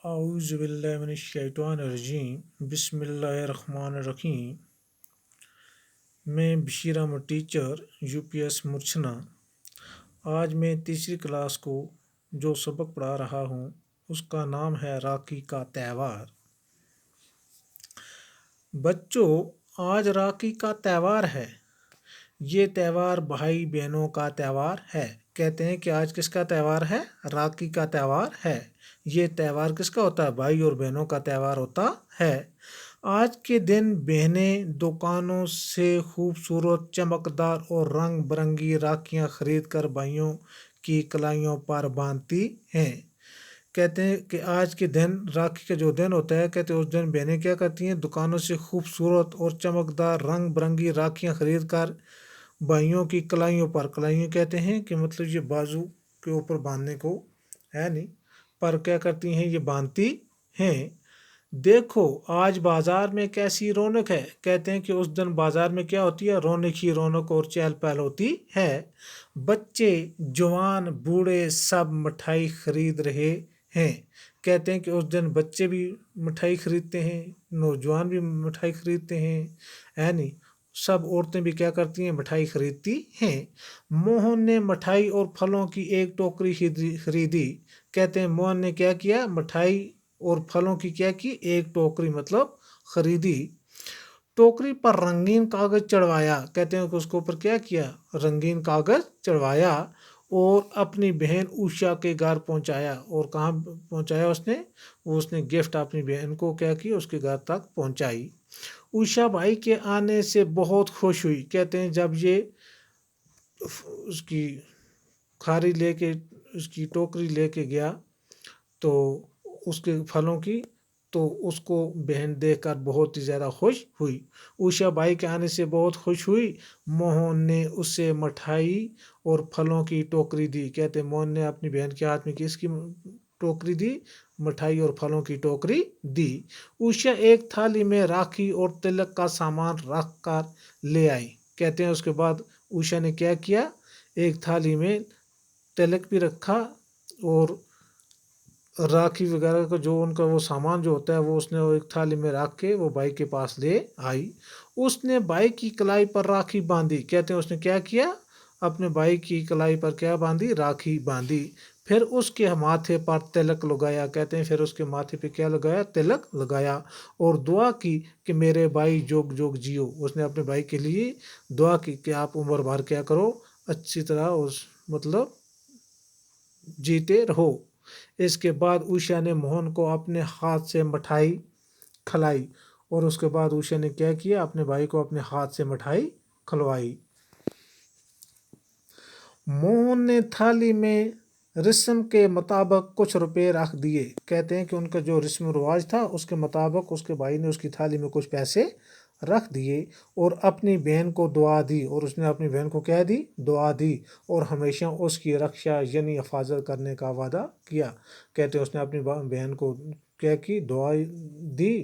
اعوذ باللہ من الشیطان الرجیم بسم اللہ الرحمن الرحیم۔ میں بشیر احمد ٹیچر UPS مرچھنا۔ آج میں تیسری کلاس کو جو سبق پڑھا رہا ہوں اس کا نام ہے راکھی کا تہوار۔ بچوں، آج راکھی کا تہوار ہے۔ یہ تہوار بھائی بہنوں کا تہوار ہے۔ کہتے ہیں کہ آج کس کا تہوار ہے؟ راکھی کا تہوار ہے۔ یہ تہوار کس کا ہوتا ہے؟ بھائی اور بہنوں کا تہوار ہوتا ہے۔ آج کے دن بہنیں دکانوں سے خوبصورت چمکدار اور رنگ برنگی راکھیاں خرید کر بھائیوں کی کلائیوں پر باندھتی ہیں۔ کہتے ہیں کہ آج کے دن راکھی کا جو دن ہوتا ہے، کہتے ہیں اس دن بہنیں کیا کرتی ہیں؟ دکانوں سے خوبصورت اور چمکدار رنگ برنگی راکھیاں خرید کر بھائیوں کی کلائیوں پر، کلائیوں کہتے ہیں کہ مطلب یہ بازو کے اوپر باندھنے کو ہے نہیں، پر کیا کرتی ہیں؟ یہ باندھتی ہیں۔ دیکھو آج بازار میں کیسی رونق ہے۔ کہتے ہیں کہ اس دن بازار میں کیا ہوتی ہے؟ رونق ہی رونق اور چہل پہل ہوتی ہے۔ بچے جوان بوڑھے سب مٹھائی خرید رہے ہیں۔ کہتے ہیں کہ اس دن بچے بھی مٹھائی خریدتے ہیں، نوجوان بھی مٹھائی خریدتے ہیں، ہے نہیں، سب عورتیں بھی کیا کرتی ہیں؟ مٹھائی خریدتی ہیں۔ موہن نے مٹھائی اور پھلوں کی ایک ٹوکری خریدی۔ کہتے ہیں موہن نے کیا کیا؟ مٹھائی اور پھلوں کی کیا کی؟ ایک ٹوکری مطلب خریدی۔ ٹوکری پر رنگین کاغذ چڑھوایا۔ کہتے ہیں کہ اس کے اوپر کیا کیا؟ رنگین کاغذ چڑھوایا اور اپنی بہن اوشا کے گھر پہنچایا۔ اور کہاں پہنچایا اس نے؟ اس نے گفٹ اپنی بہن کو کیا کی؟ اس کے گھر تک پہنچائی۔ اوشا بھائی کے آنے سے بہت خوش ہوئی۔ کہتے ہیں جب یہ اس کی کھاری لے کے، اس کی ٹوکری لے کے گیا تو اس کے پھلوں کی، تو اس کو بہن دیکھ کر بہت ہی زیادہ خوش ہوئی۔ اوشا بھائی کے آنے سے بہت خوش ہوئی۔ موہن نے اسے مٹھائی اور پھلوں کی ٹوکری دی۔ کہتے ہیں موہن نے اپنی بہن کے ہاتھ میں کس کی ٹوکری دی؟ مٹھائی اور پھلوں کی ٹوکری دی۔ اوشا ایک تھالی میں راکھی اور تلک کا سامان رکھ کر لے آئی۔ کہتے ہیں اس کے بعد اوشا نے کیا کیا؟ ایک تھالی میں تلک بھی رکھا اور راکھی وغیرہ کا جو ان کا وہ سامان جو ہوتا ہے وہ اس نے ایک تھالی میں رکھ کے وہ بھائی کے پاس لے آئی۔ اس نے بھائی کی کلائی پر راکھی باندھی۔ کہتے ہیں اس نے کیا کیا؟ اپنے بھائی کی کلائی پر کیا باندھی؟ راکھی باندھی۔ پھر اس کے ماتھے پر تلک لگایا۔ کہتے ہیں پھر اس کے ماتھے پہ کیا لگایا؟ تلک لگایا اور دعا کی کہ میرے بھائی جوگ جوگ جیو۔ اس نے اپنے بھائی کے لیے دعا کی کہ آپ عمر بھر کیا کرو، اچھی طرح اس مطلب جیتے رہو۔ اس کے بعد اوشا نے موہن کو اپنے ہاتھ سے مٹھائی کھلائی اور اس کے بعد اوشا نے کیا کیا؟ اپنے بھائی کو اپنے ہاتھ سے مٹھائی کھلوائی۔ موہن نے تھالی میں رسم کے مطابق کچھ روپے رکھ دیے۔ کہتے ہیں کہ ان کا جو رسم و رواج تھا اس کے مطابق اس کے بھائی نے اس کی تھالی میں کچھ پیسے رکھ دیے اور اپنی بہن کو دعا دی، اور اس نے اپنی بہن کو کیا دی؟ دعا دی اور ہمیشہ اس کی رکشا یعنی حفاظت کرنے کا وعدہ کیا۔ کہتے ہیں اس نے اپنی بہن کو کیا کی؟ دعا دی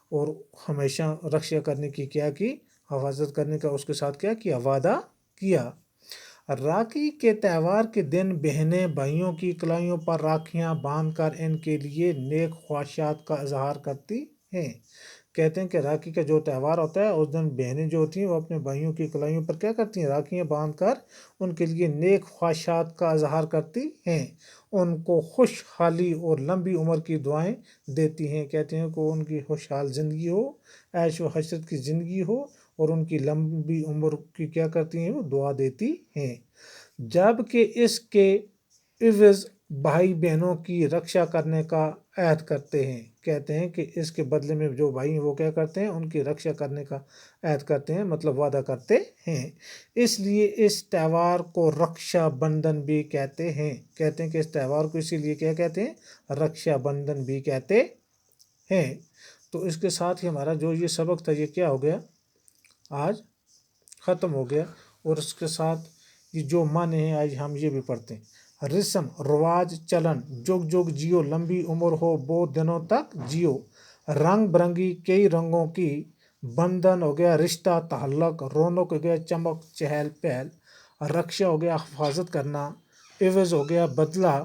اور ہمیشہ رکشا کرنے کی کیا کی؟ حفاظت کرنے کا اس کے ساتھ کیا کیا؟ وعدہ کیا۔ راکھی کے تہوار کے دن بہنیں بھائیوں کی کلائیوں پر راکھیاں باندھ کر ان کے لیے نیک خواہشات کا اظہار کرتی ہیں۔ کہتے ہیں کہ راکھی کا جو تہوار ہوتا ہے اس دن بہنیں جو ہوتی ہیں وہ اپنے بھائیوں کی کلائیوں پر کیا کرتی ہیں؟ راکھیاں باندھ کر ان کے لیے نیک خواہشات کا اظہار کرتی ہیں، ان کو خوشحالی اور لمبی عمر کی دعائیں دیتی ہیں۔ کہتے ہیں کہ ان کی خوشحال زندگی ہو، عیش و عشرت کی زندگی ہو اور ان کی لمبی عمر کی کیا کرتی ہیں؟ وہ دعا دیتی ہیں۔ جبکہ اس کے عوض بھائی بہنوں کی رکشا کرنے کا عہد کرتے ہیں۔ کہتے ہیں کہ اس کے بدلے میں جو بھائی ہیں وہ کیا کرتے ہیں؟ ان کی رکشا کرنے کا عہد کرتے ہیں، مطلب وعدہ کرتے ہیں۔ اس لیے اس تہوار کو رکشا بندھن بھی کہتے ہیں۔ کہتے ہیں کہ اس تہوار کو اسی لیے کیا کہتے ہیں؟ رکشا بندھن بھی کہتے ہیں۔ تو اس کے ساتھ ہی ہمارا جو یہ سبق تھا یہ کیا ہو گیا؟ آج ختم ہو گیا۔ اور اس کے ساتھ یہ جو معنی ہیں آج ہم یہ بھی پڑھتے ہیں۔ رسم رواج چلن، جگ جگ جیو، لمبی عمر ہو بہت دنوں تک جیو۔ رنگ برنگی کئی رنگوں کی، بندھن ہو گیا رشتہ تعلق، رونق ہو گیا چمک چہل پہل، رکشا ہو گیا حفاظت کرنا، عوض ہو گیا بدلہ،